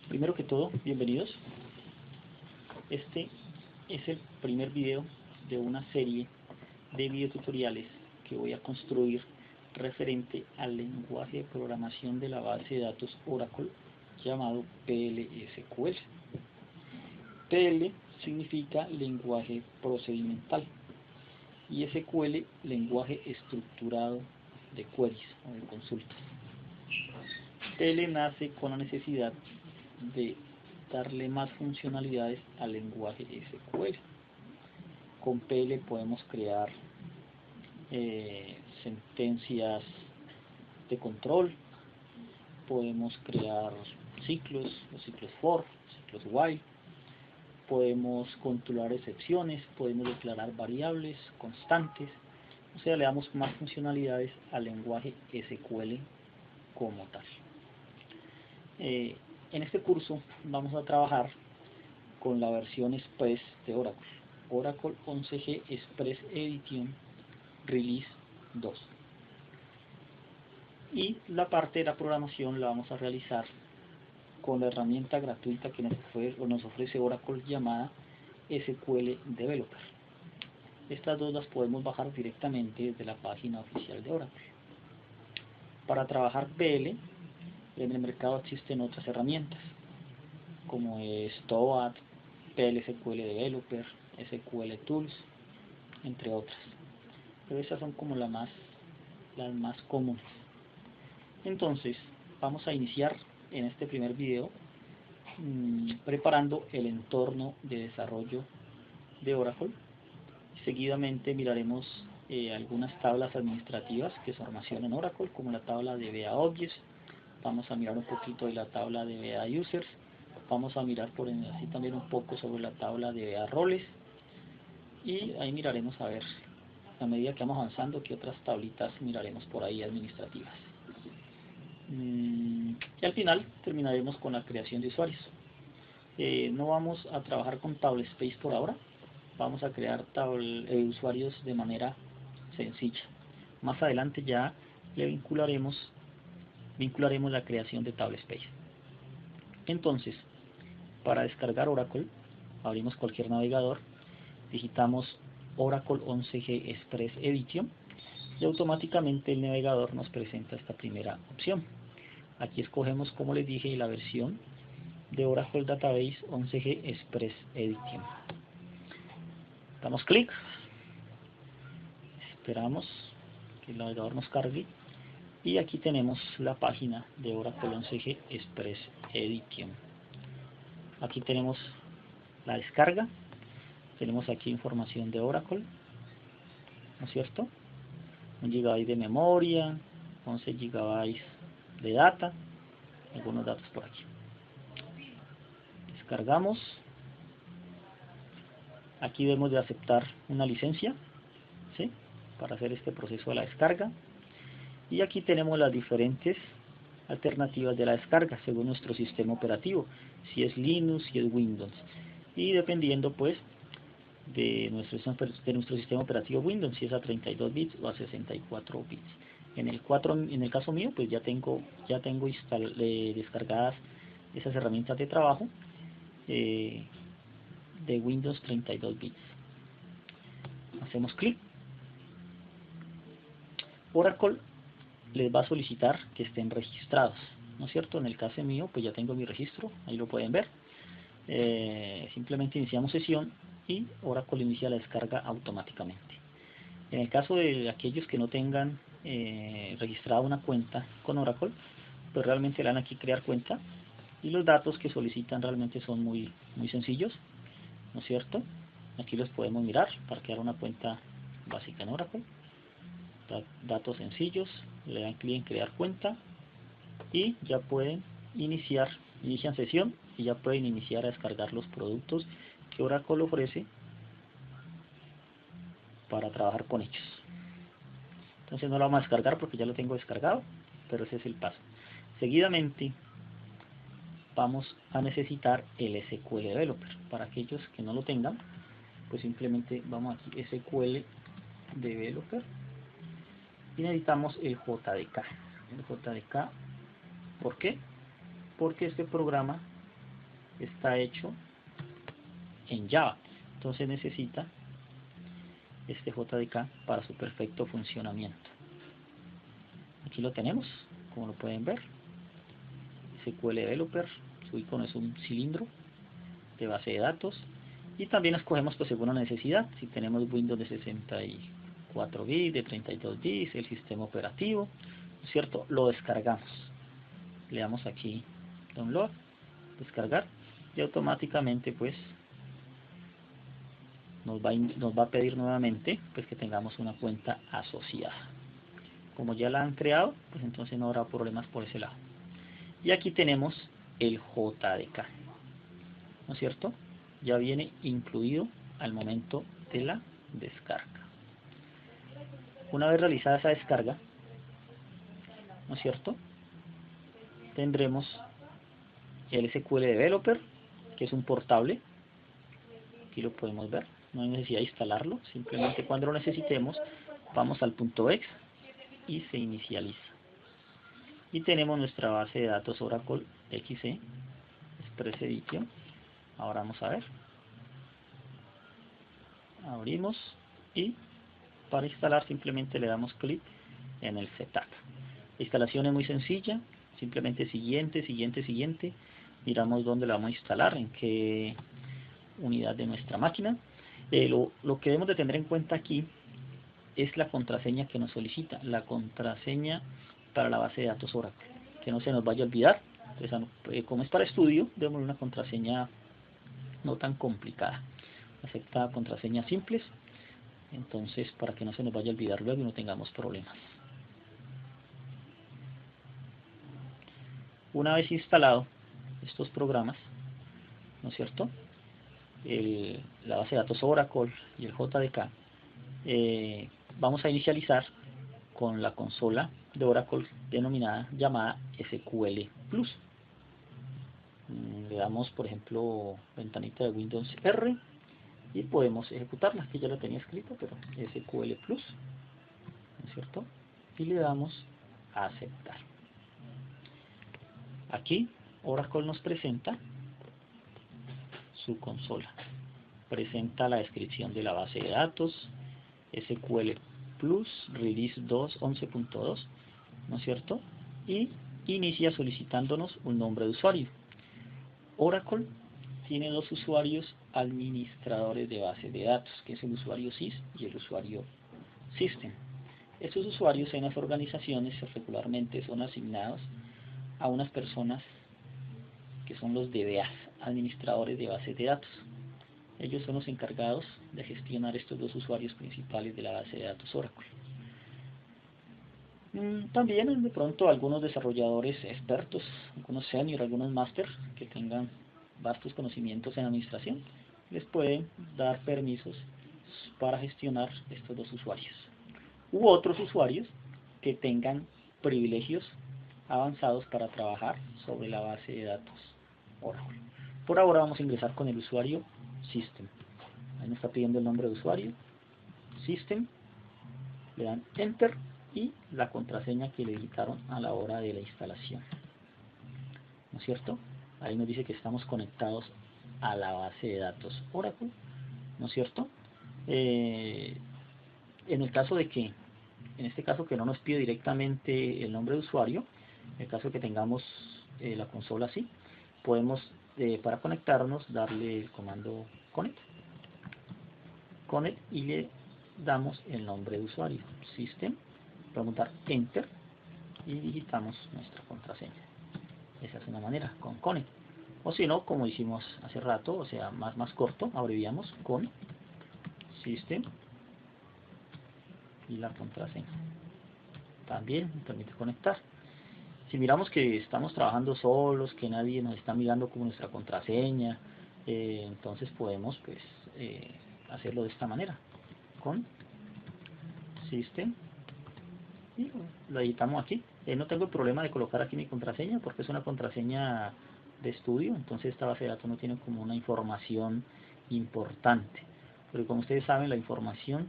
Primero que todo, bienvenidos. Este es el primer video de una serie de videotutoriales que voy a construir referente al lenguaje de programación de la base de datos Oracle llamado PL/SQL. PL significa lenguaje procedimental y SQL lenguaje estructurado de queries o de consultas. PL nace con la necesidad de darle más funcionalidades al lenguaje SQL. Con PL podemos crear sentencias de control, podemos crear ciclos, los ciclos for, ciclos while, podemos controlar excepciones, podemos declarar variables, constantes, o sea, le damos más funcionalidades al lenguaje SQL como tal. En este curso vamos a trabajar con la versión Express de Oracle, Oracle 11G Express Edition Release 2. Y la parte de la programación la vamos a realizar con la herramienta gratuita que nos ofrece Oracle llamada SQL Developer. Estas dos las podemos bajar directamente desde la página oficial de Oracle. Para trabajar PL, en el mercado existen otras herramientas como es TOAD, PL SQL Developer, SQL Tools, entre otras. Pero esas son como las más comunes. Entonces, vamos a iniciar en este primer video preparando el entorno de desarrollo de Oracle. Seguidamente miraremos algunas tablas administrativas que se almacenan en Oracle, como la tabla de VA Objects. Vamos a mirar un poquito de la tabla de VA Users. Vamos a mirar por así también un poco sobre la tabla de VA Roles. Y ahí miraremos a ver, a medida que vamos avanzando, qué otras tablitas miraremos por ahí administrativas. Y al final terminaremos con la creación de usuarios. No vamos a trabajar con Tablespace por ahora. Vamos a crear usuarios de manera sencilla. Más adelante ya le vincularemos la creación de Tablespace. Entonces, para descargar Oracle, abrimos cualquier navegador, digitamos Oracle 11G Express Edition y automáticamente el navegador nos presenta esta primera opción. Aquí escogemos, como les dije, la versión de Oracle Database 11G Express Edition. Damos clic, esperamos que el navegador nos cargue y aquí tenemos la página de Oracle 11G Express Edition. Aquí tenemos la descarga, tenemos aquí información de Oracle, ¿no es cierto? 1 GB de memoria, 11 GB de data, algunos datos por aquí. Descargamos. Aquí debemos de aceptar una licencia, ¿sí?, para hacer este proceso de la descarga. Y aquí tenemos las diferentes alternativas de la descarga según nuestro sistema operativo, si es Linux, si es Windows, y dependiendo pues de nuestro sistema operativo Windows, si es a 32 bits o a 64 bits. En el caso mío, pues ya tengo descargadas esas herramientas de trabajo de Windows 32 bits. Hacemos clic. Oracle les va a solicitar que estén registrados, ¿no es cierto? En el caso mío, pues ya tengo mi registro, ahí lo pueden ver. Simplemente iniciamos sesión y Oracle inicia la descarga automáticamente. En el caso de aquellos que no tengan registrada una cuenta con Oracle, pues realmente le dan aquí crear cuenta y los datos que solicitan realmente son muy sencillos, ¿no es cierto? Aquí los podemos mirar para crear una cuenta básica en Oracle. Datos sencillos, le dan clic en crear cuenta y ya pueden inician sesión y ya pueden iniciar a descargar los productos que Oracle ofrece para trabajar con ellos. Entonces no lo vamos a descargar porque ya lo tengo descargado, pero ese es el paso. Seguidamente vamos a necesitar el SQL Developer. Para aquellos que no lo tengan, pues simplemente vamos aquí SQL Developer y necesitamos el JDK. El JDK, ¿por qué? Porque este programa está hecho en Java, entonces necesita este JDK para su perfecto funcionamiento. Aquí lo tenemos, como lo pueden ver, SQL Developer, su icono es un cilindro de base de datos, y también escogemos pues según la necesidad, si tenemos Windows de 64 bits, de 32 bits, el sistema operativo, ¿no es cierto? Lo descargamos, le damos aquí download, descargar, y automáticamente pues nos va a pedir nuevamente pues que tengamos una cuenta asociada. Como ya la han creado, pues entonces no habrá problemas por ese lado. Y aquí tenemos el JDK, ¿no es cierto? Ya viene incluido al momento de la descarga. Una vez realizada esa descarga, ¿no es cierto?, tendremos el SQL Developer, que es un portable. Aquí lo podemos ver, no hay necesidad de instalarlo, simplemente cuando lo necesitemos vamos al .exe y se inicializa. Y tenemos nuestra base de datos Oracle XE Express Edition. Ahora vamos a ver, abrimos y para instalar simplemente le damos clic en el setup. La instalación es muy sencilla, simplemente siguiente, miramos dónde la vamos a instalar, en qué unidad de nuestra máquina. Lo que debemos de tener en cuenta aquí es la contraseña que nos solicita, la contraseña para la base de datos Oracle, que no se nos vaya a olvidar. Entonces, como es para estudio, debemos una contraseña no tan complicada, acepta contraseñas simples, entonces para que no se nos vaya a olvidar luego y no tengamos problemas. Una vez instalado estos programas, ¿no es cierto?, la base de datos Oracle y el JDK, vamos a inicializar con la consola de Oracle llamada SQL Plus. Le damos, por ejemplo, ventanita de Windows R y podemos ejecutarla. Aquí ya lo tenía escrito, pero SQL Plus, ¿no es cierto? Y le damos a aceptar. Aquí Oracle nos presenta su consola, presenta la descripción de la base de datos, SQL Plus, Release 2, 11.2, ¿no es cierto? Y inicia solicitándonos un nombre de usuario. Oracle tiene dos usuarios administradores de base de datos, que es el usuario sys y el usuario system. Estos usuarios en las organizaciones regularmente son asignados a unas personas que son los DBAs, administradores de base de datos. Ellos son los encargados de gestionar estos dos usuarios principales de la base de datos Oracle. También de pronto algunos desarrolladores expertos, algunos senior, algunos master que tengan vastos conocimientos en administración, les pueden dar permisos para gestionar estos dos usuarios. U otros usuarios que tengan privilegios avanzados para trabajar sobre la base de datos Oracle. Por ahora vamos a ingresar con el usuario System. Ahí nos está pidiendo el nombre de usuario, System, le dan Enter y la contraseña que le digitaron a la hora de la instalación, ¿no es cierto? Ahí nos dice que estamos conectados a la base de datos Oracle, ¿no es cierto? En el caso de que, en este caso que no nos pide directamente el nombre de usuario, en el caso que tengamos la consola así, podemos para conectarnos darle el comando connect y le damos el nombre de usuario, System, podemos dar Enter y digitamos nuestra contraseña. Esa es una manera, con connect. O si no, como hicimos hace rato, o sea, más corto, abreviamos con System y la contraseña. También nos permite conectar. Si miramos que estamos trabajando solos, que nadie nos está mirando como nuestra contraseña, entonces podemos pues hacerlo de esta manera, con System y lo editamos aquí. No tengo el problema de colocar aquí mi contraseña porque es una contraseña de estudio, entonces esta base de datos no tiene como una información importante, pero como ustedes saben, la información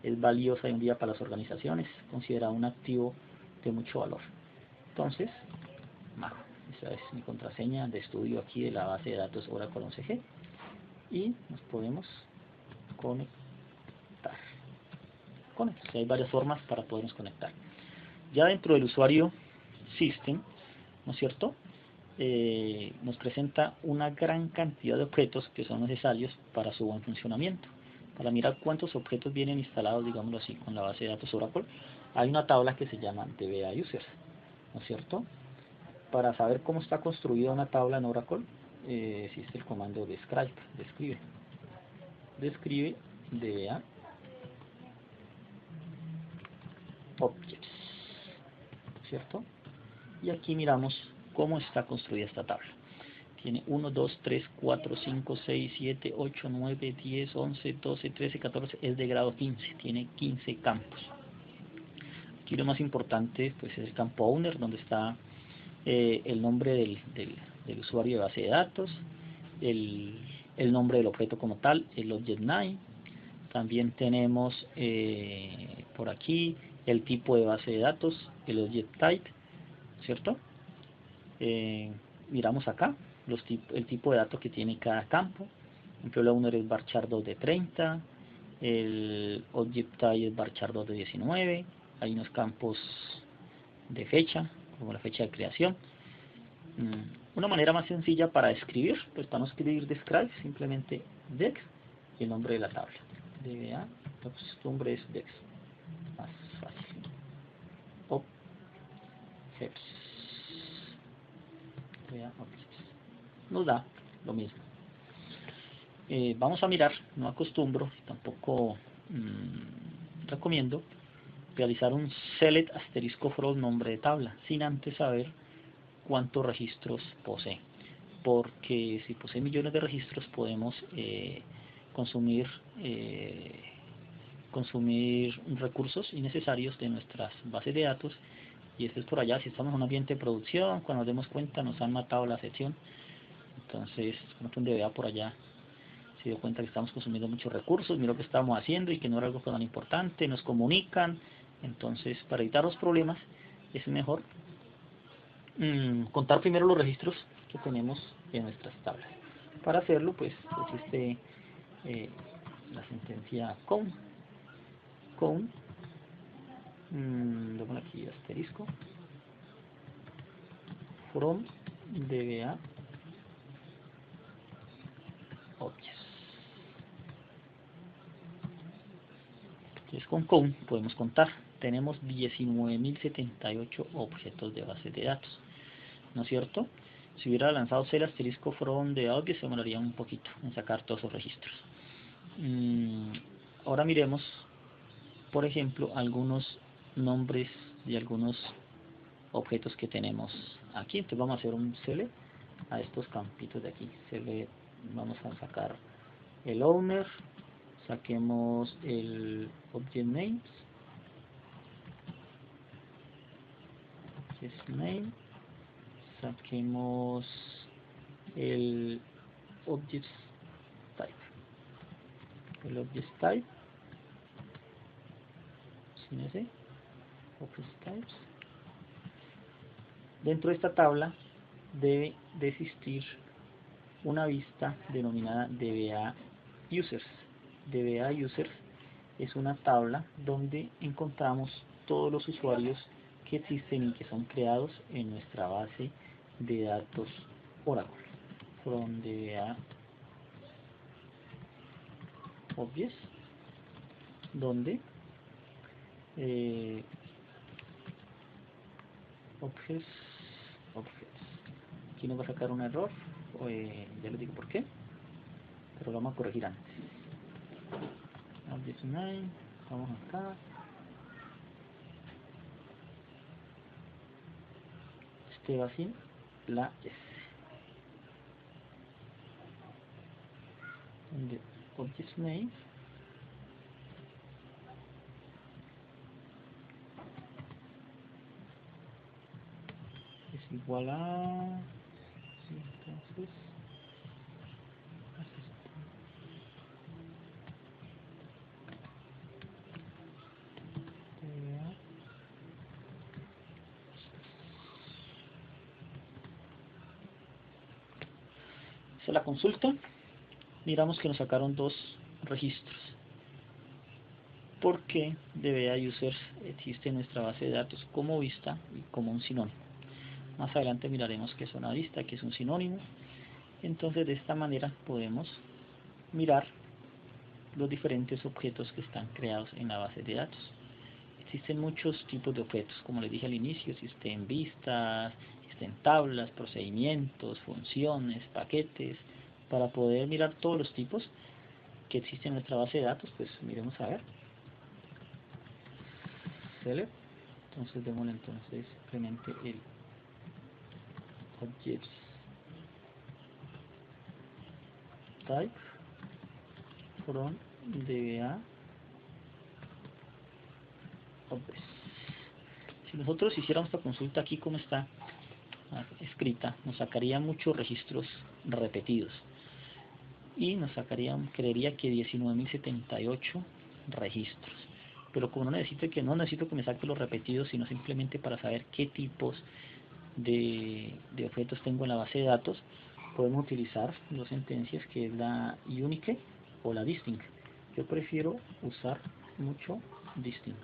es valiosa hoy en día para las organizaciones, considerada un activo de mucho valor. Entonces, Esa es mi contraseña de estudio aquí de la base de datos Oracle 11G. Y nos podemos conectar. Hay varias formas para podernos conectar. Ya dentro del usuario System, ¿no es cierto? Nos presenta una gran cantidad de objetos que son necesarios para su buen funcionamiento. Para mirar cuántos objetos vienen instalados, digámoslo así, con la base de datos Oracle, hay una tabla que se llama DBA Users, ¿no es cierto? Para saber cómo está construida una tabla en Oracle, existe el comando describe DBA Objects, ¿cierto? Y aquí miramos cómo está construida esta tabla. Tiene 1, 2, 3, 4, 5, 6, 7, 8, 9, 10, 11, 12, 13, 14, es de grado 15, tiene 15 campos. Aquí lo más importante pues, es el campo owner, donde está el nombre del usuario de base de datos, el nombre del objeto como tal, el object name. También tenemos por aquí el tipo de base de datos, el object type, ¿cierto? Miramos acá el tipo de datos que tiene cada campo. Por ejemplo, el owner es varchar 2 de 30, el object type es varchar 2 de 19, hay unos campos de fecha, como la fecha de creación. Una manera más sencilla para escribir, pues para no escribir describe, simplemente dex y el nombre de la tabla. DBA, la costumbre es dex, más fácil. Objects. Nos da lo mismo. Vamos a mirar, no acostumbro, tampoco recomiendo realizar un select asterisco from nombre de tabla, sin antes saber cuántos registros posee, porque si posee millones de registros podemos consumir recursos innecesarios de nuestras bases de datos, y esto es por allá, si estamos en un ambiente de producción, cuando nos demos cuenta nos han matado la sección. Entonces, como que un DBA por allá se dio cuenta que estamos consumiendo muchos recursos, miró que estábamos haciendo y que no era algo tan importante, nos comunican. Entonces, para evitar los problemas, es mejor contar primero los registros que tenemos en nuestras tablas. Para hacerlo, pues existe la sentencia con, lo pongo aquí asterisco, from DBA objects. Entonces con count podemos contar, tenemos 19.078 objetos de base de datos, ¿no es cierto? Si hubiera lanzado el asterisco from de objects se demoraría un poquito en sacar todos esos registros. Ahora miremos, por ejemplo, algunos nombres de algunos objetos que tenemos aquí. Entonces vamos a hacer un select a estos campitos de aquí. Select, vamos a sacar el owner, saquemos el object names, saquemos el object type, sin ese, object types. Dentro de esta tabla debe de existir una vista denominada DBA Users. DBA Users es una tabla donde encontramos todos los usuarios que existen y que son creados en nuestra base de datos Oracle. From DBA Objects, donde Objects. Aquí nos va a sacar un error, ya les digo por qué, pero lo vamos a corregir antes. Object name, vamos acá. Este va sin la S. Donde object name es igual a, entonces Hice la consulta, miramos que nos sacaron dos registros. ¿Por qué DBA Users existe en nuestra base de datos como vista y como un sinónimo? Más adelante miraremos qué es una vista, qué es un sinónimo. Entonces de esta manera podemos mirar los diferentes objetos que están creados en la base de datos. Existen muchos tipos de objetos, como les dije al inicio, existen vistas, existen tablas, procedimientos, funciones, paquetes. Para poder mirar todos los tipos que existen en nuestra base de datos, pues miremos a ver. Select. Entonces démosle entonces simplemente el objects type from DBA objects. Si nosotros hiciéramos esta consulta aquí como está escrita, nos sacaría muchos registros repetidos y nos sacaría, creería que 19.078 registros. Pero como no necesito que me saque los repetidos, sino simplemente para saber qué tipos de objetos tengo en la base de datos, podemos utilizar dos sentencias, que es la unique o la distinct. Yo prefiero usar mucho distinct.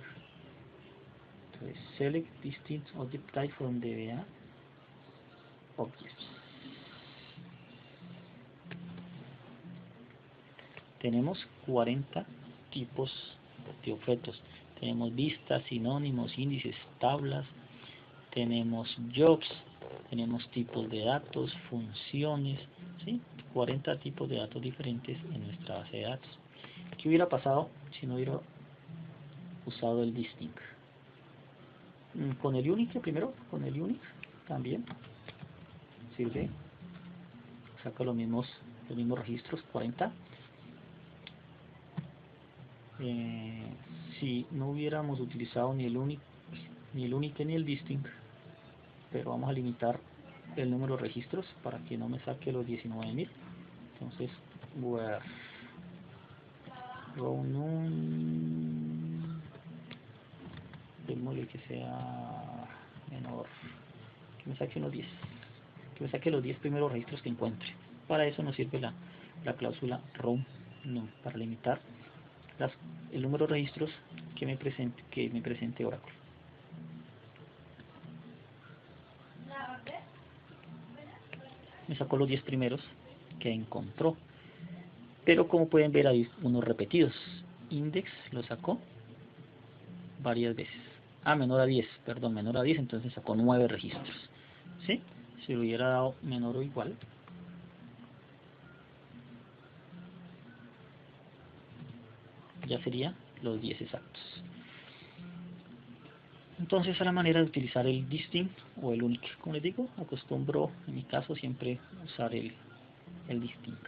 Entonces, select distinct object type from DBA objects. Tenemos 40 tipos de objetos. Tenemos vistas, sinónimos, índices, tablas, tenemos jobs, tenemos tipos de datos, funciones, ¿sí? 40 tipos de datos diferentes en nuestra base de datos. ¿Qué hubiera pasado si no hubiera usado el distinct? Con el unique primero, con el unique también sirve, saca los mismos registros, 40. Si no hubiéramos utilizado ni el unique ni el distinct, pero vamos a limitar el número de registros para que no me saque los 19.000. Entonces where row none, démosle que sea menor, que me saque unos 10, que me saque los 10 primeros registros que encuentre. Para eso nos sirve la cláusula row none, para limitar el número de registros que me presente Oracle. Me sacó los 10 primeros que encontró, pero como pueden ver hay unos repetidos. Index lo sacó varias veces. Menor a 10, perdón, menor a 10, entonces sacó 9 registros. ¿Sí? Si lo hubiera dado menor o igual, ya sería los 10 exactos. Entonces, a la manera de utilizar el distinct o el unique, como les digo, acostumbro en mi caso siempre usar el distinct.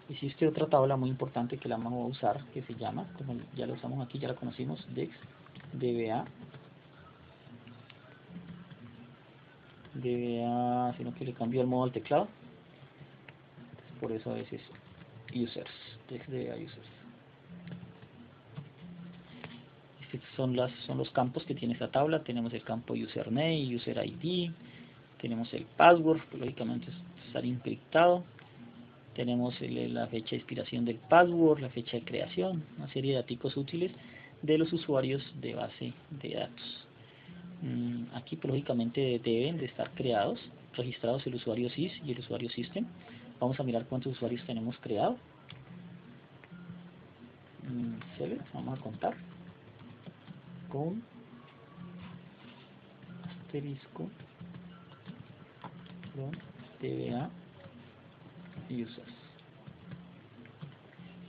Existe otra tabla muy importante que la vamos a usar, que se llama, como ya la usamos aquí, ya la conocimos, dex dba, sino que le cambio el modo al teclado. Entonces, por eso a veces users, dex dba users. Son los campos que tiene esta tabla. Tenemos el campo username, user ID, tenemos el password, que lógicamente estar encriptado, tenemos la fecha de expiración del password, la fecha de creación, una serie de datos útiles de los usuarios de base de datos. Aquí pues, lógicamente deben de estar registrados el usuario sys y el usuario system. Vamos a mirar cuántos usuarios tenemos creado. Vamos a contar con asterisco from DBA users.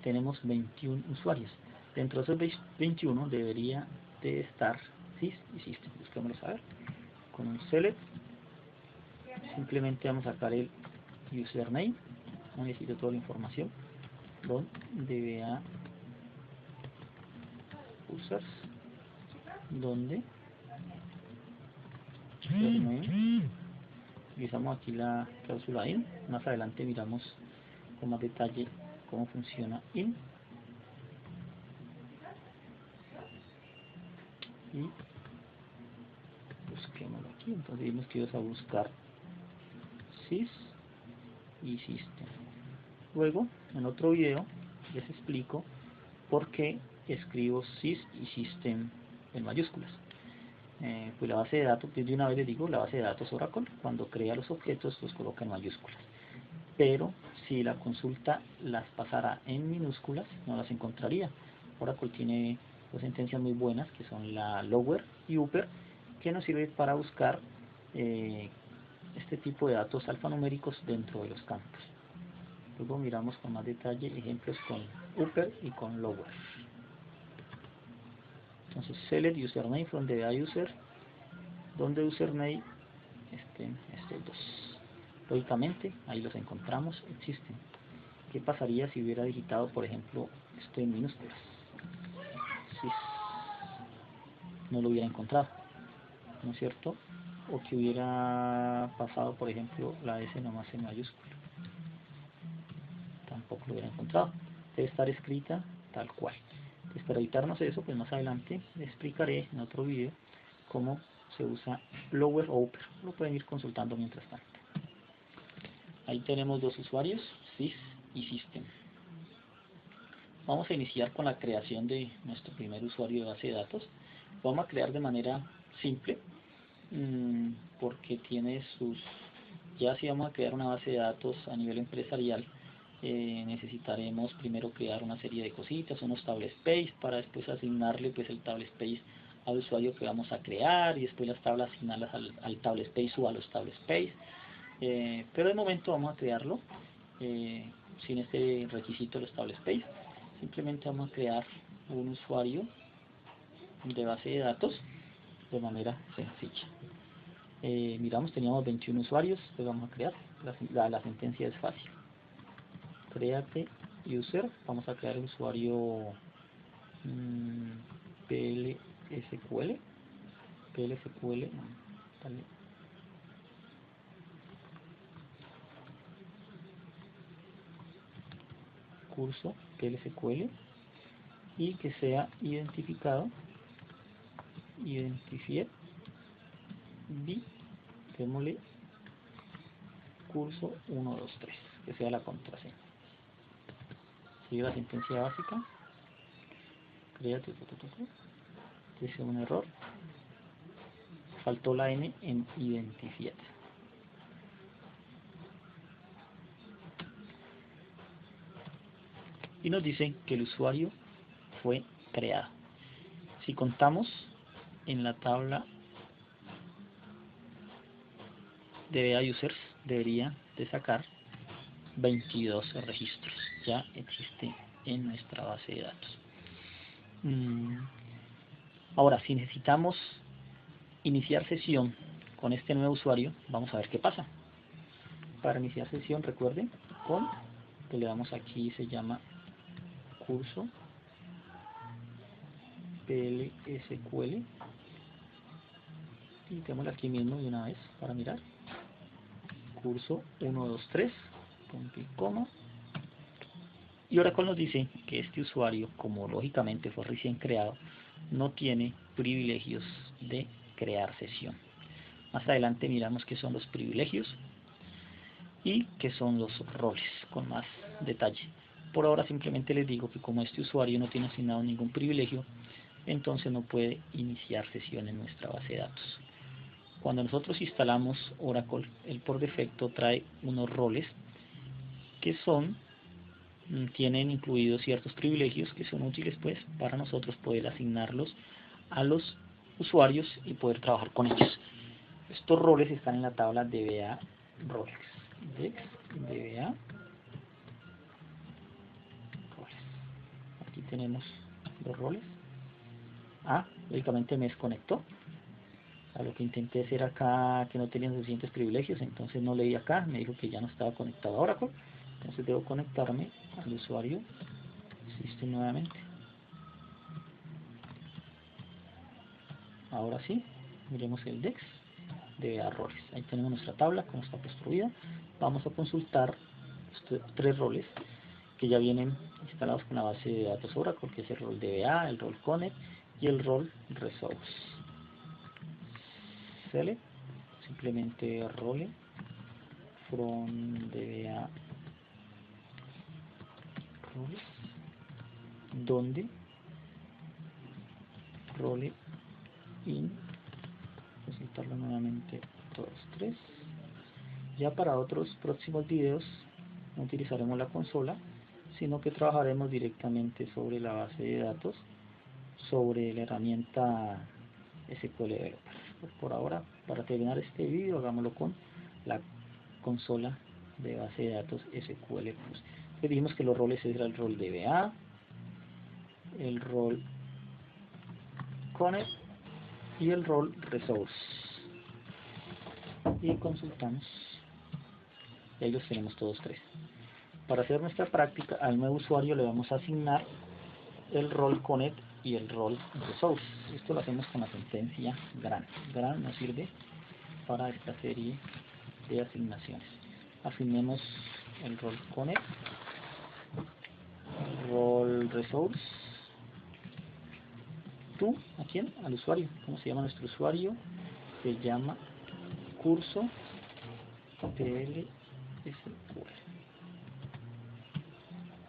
Tenemos 21 usuarios. Dentro de esos 21 debería de estar sys y system. Busquémoslo a ver. Con un select simplemente vamos a sacar el username. No necesito toda la información. From DBA users, donde utilizamos aquí la cláusula in. Más adelante miramos con más detalle cómo funciona in, y busquémoslo aquí. Entonces vimos que vamos a buscar sys y System. Luego, en otro video, les explico por qué escribo sys y System en mayúsculas. Pues la base de datos, de una vez les digo, la base de datos Oracle, cuando crea los objetos, los coloca en mayúsculas. Pero si la consulta las pasara en minúsculas, no las encontraría. Oracle tiene dos sentencias muy buenas, que son la lower y upper, que nos sirve para buscar este tipo de datos alfanuméricos dentro de los campos. Luego miramos con más detalle ejemplos con upper y con lower. Entonces, select username from the user, donde username estén estos dos. Lógicamente, ahí los encontramos, existen. ¿Qué pasaría si hubiera digitado, por ejemplo, esto en minúsculas? Sí, no lo hubiera encontrado, ¿no es cierto? O que hubiera pasado, por ejemplo, la S nomás en mayúscula. Tampoco lo hubiera encontrado. Debe estar escrita tal cual. Entonces, para evitarnos eso, pues más adelante les explicaré en otro video cómo se usa lower o upper. Lo pueden ir consultando mientras tanto. Ahí tenemos dos usuarios, sys y system. Vamos a iniciar con la creación de nuestro primer usuario de base de datos. Vamos a crear de manera simple, porque tiene sus... Ya si vamos a crear una base de datos a nivel empresarial, necesitaremos primero crear una serie de cositas, unos table space, para después asignarle pues el table space al usuario que vamos a crear, y después las tablas asignarlas al table space o a los table space. Pero de momento vamos a crearlo sin este requisito de los table space. Simplemente vamos a crear un usuario de base de datos de manera sencilla. Miramos, teníamos 21 usuarios, le vamos a crear. La sentencia es fácil. Create user, vamos a crear el usuario PLSQL, vale. Curso PLSQL, y que sea identificado, identified b, démosle curso 123, que sea la contraseña. Sigue la sentencia básica, créate, dice un error, faltó la n en identified. Y nos dice que el usuario fue creado. Si contamos en la tabla de VA Users, debería de sacar 22 registros. Ya existe en nuestra base de datos. Ahora, si necesitamos iniciar sesión con este nuevo usuario, vamos a ver qué pasa. Para iniciar sesión, recuerden, que le damos aquí, se llama curso PLSQL, y tenemos aquí mismo de una vez para mirar, curso 123, punto y coma. Y Oracle nos dice que este usuario, como lógicamente fue recién creado, no tiene privilegios de crear sesión. Más adelante miramos qué son los privilegios y qué son los roles con más detalle. Por ahora simplemente les digo que como este usuario no tiene asignado ningún privilegio, entonces no puede iniciar sesión en nuestra base de datos. Cuando nosotros instalamos Oracle, él por defecto trae unos roles que tienen incluidos ciertos privilegios que son útiles pues para nosotros poder asignarlos a los usuarios y poder trabajar con ellos. Estos roles están en la tabla DBA roles. DBA roles. Aquí tenemos los roles. Lógicamente me desconectó. A lo que intenté hacer acá, que no tenía suficientes privilegios, entonces no leí acá, me dijo que ya no estaba conectado a Oracle. Entonces debo conectarme al usuario System nuevamente. Ahora sí, miremos el DEX de errores. Ahí tenemos nuestra tabla, cómo está construida. Vamos a consultar estos tres roles que ya vienen instalados con la base de datos Oracle, que es el rol DBA, el rol Connect y el rol Resource. Select, simplemente role from DBA roles, donde role in, presentarlo nuevamente todos tres. Ya para otros próximos videos no utilizaremos la consola, sino que trabajaremos directamente sobre la base de datos, sobre la herramienta SQL Developer. Por ahora, para terminar este video, hagámoslo con la consola de base de datos SQL Plus. Dijimos que los roles era el rol DBA, el rol Connect y el rol Resource. Y consultamos. Y ahí los tenemos todos tres. Para hacer nuestra práctica, al nuevo usuario le vamos a asignar el rol Connect y el rol Resource. Esto lo hacemos con la sentencia gran. Gran nos sirve para esta serie de asignaciones. Asignemos el rol Connect, el rol Resource. ¿Tú? ¿A quién? Al usuario. ¿Cómo se llama nuestro usuario? Se llama curso PLSQL.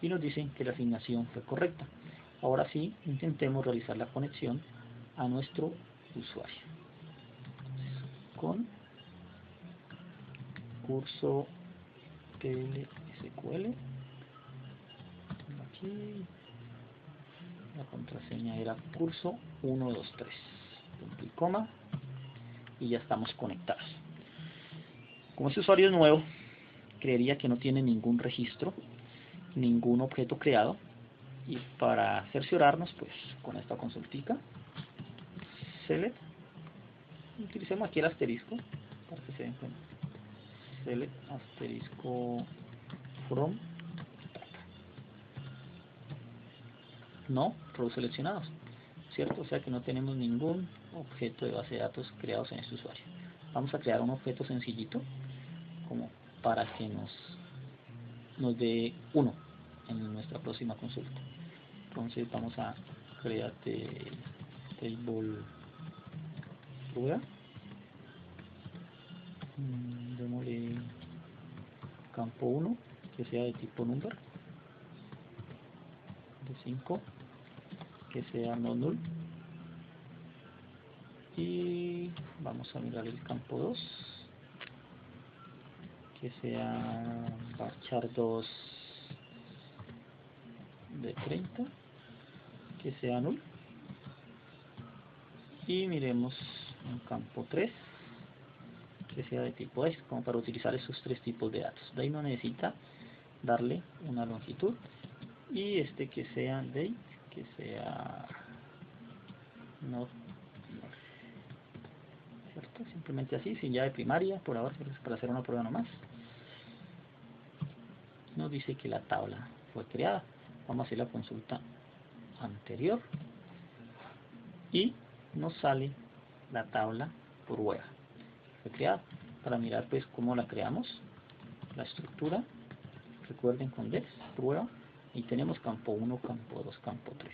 Y nos dicen que la asignación fue correcta. Ahora sí, intentemos realizar la conexión a nuestro usuario. Entonces, con curso PLSQL. Aquí la contraseña era curso 123. Punto y coma. Y ya estamos conectados. Como este usuario es nuevo, creería que no tiene ningún registro, ningún objeto creado, y para cerciorarnos pues con esta consultica select, utilicemos aquí el asterisco para que se den cuenta, select asterisco from no rows seleccionados, ¿cierto? O sea que no tenemos ningún objeto de base de datos creados en este usuario. Vamos a crear un objeto sencillito como para que nos dé uno en nuestra próxima consulta. Entonces vamos a crear table prueba, démosle campo 1 que sea de tipo number, de 5 que sea no null, y vamos a mirar el campo 2 que sea varchar 2 de 30 que sea null, y miremos un campo 3 que sea de tipo S, como para utilizar esos tres tipos de datos. De ahí no necesita darle una longitud, y este que sea date, que sea not, ¿cierto? Simplemente así, sin llave primaria, por ahora, para hacer una prueba nomás. Nos dice que la tabla fue creada. Vamos a hacer la consulta anterior y nos sale la tabla prueba fue creada. Para mirar pues cómo la creamos, la estructura, recuerden con def prueba, y tenemos campo 1, campo 2, campo 3.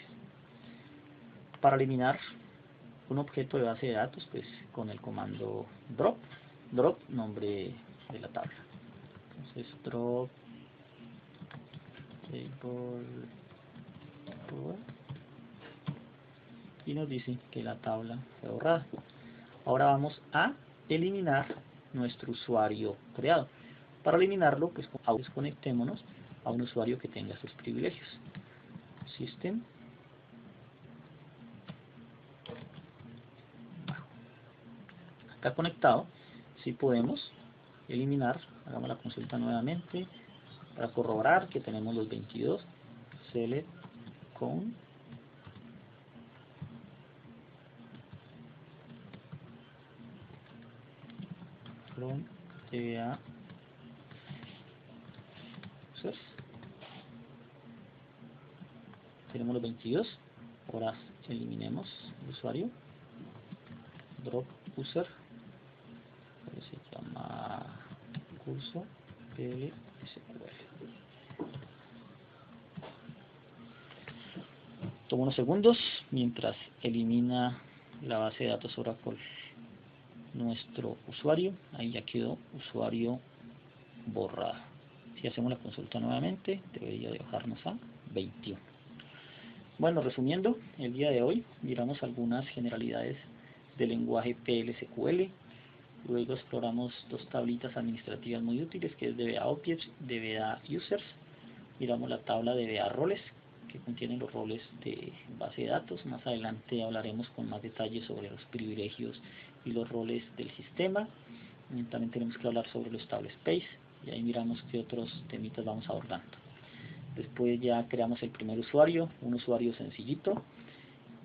Para eliminar un objeto de base de datos, pues con el comando drop nombre de la tabla. Entonces drop table prueba, y nos dice que la tabla fue borrada. Ahora vamos a eliminar nuestro usuario creado. Para eliminarlo, pues desconectémonos a un usuario que tenga sus privilegios. System. Acá conectado, si podemos eliminar, hagamos la consulta nuevamente para corroborar que tenemos los 22. Select con from DBA users. Tenemos los 22. Ahora eliminemos el usuario. Drop user, que se llama curso PLSQL. Toma unos segundos mientras elimina la base de datos Oracle nuestro usuario. Ahí ya quedó usuario borrado. Si hacemos la consulta nuevamente, debería de bajarnos a 21. Bueno, resumiendo, el día de hoy miramos algunas generalidades del lenguaje PL/SQL. Luego exploramos dos tablitas administrativas muy útiles, que es DBA Objects, DBA Users. Miramos la tabla de DBA Roles, que contiene los roles de base de datos. Más adelante hablaremos con más detalles sobre los privilegios y los roles del sistema. También tenemos que hablar sobre los table space, y ahí miramos qué otros temitas vamos abordando. Después ya creamos el primer usuario, un usuario sencillito,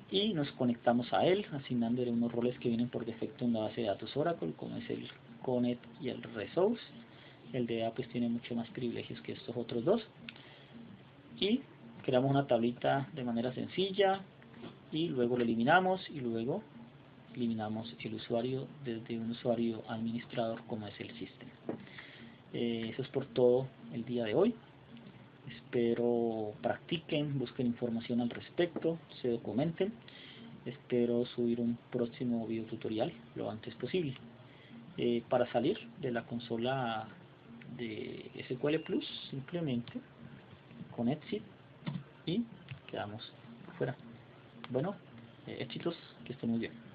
y nos conectamos a él, asignándole unos roles que vienen por defecto en la base de datos Oracle, como es el Connect y el Resource. El DBA pues tiene mucho más privilegios que estos otros dos. Y creamos una tablita de manera sencilla, y luego lo eliminamos, y luego eliminamos el usuario desde un usuario administrador como es el sistema. Eso es por todo el día de hoy. Espero practiquen, busquen información al respecto, se documenten. Espero subir un próximo video tutorial lo antes posible. Para salir de la consola de SQL Plus, simplemente con Exit y quedamos fuera. Bueno, éxitos, que estén muy bien.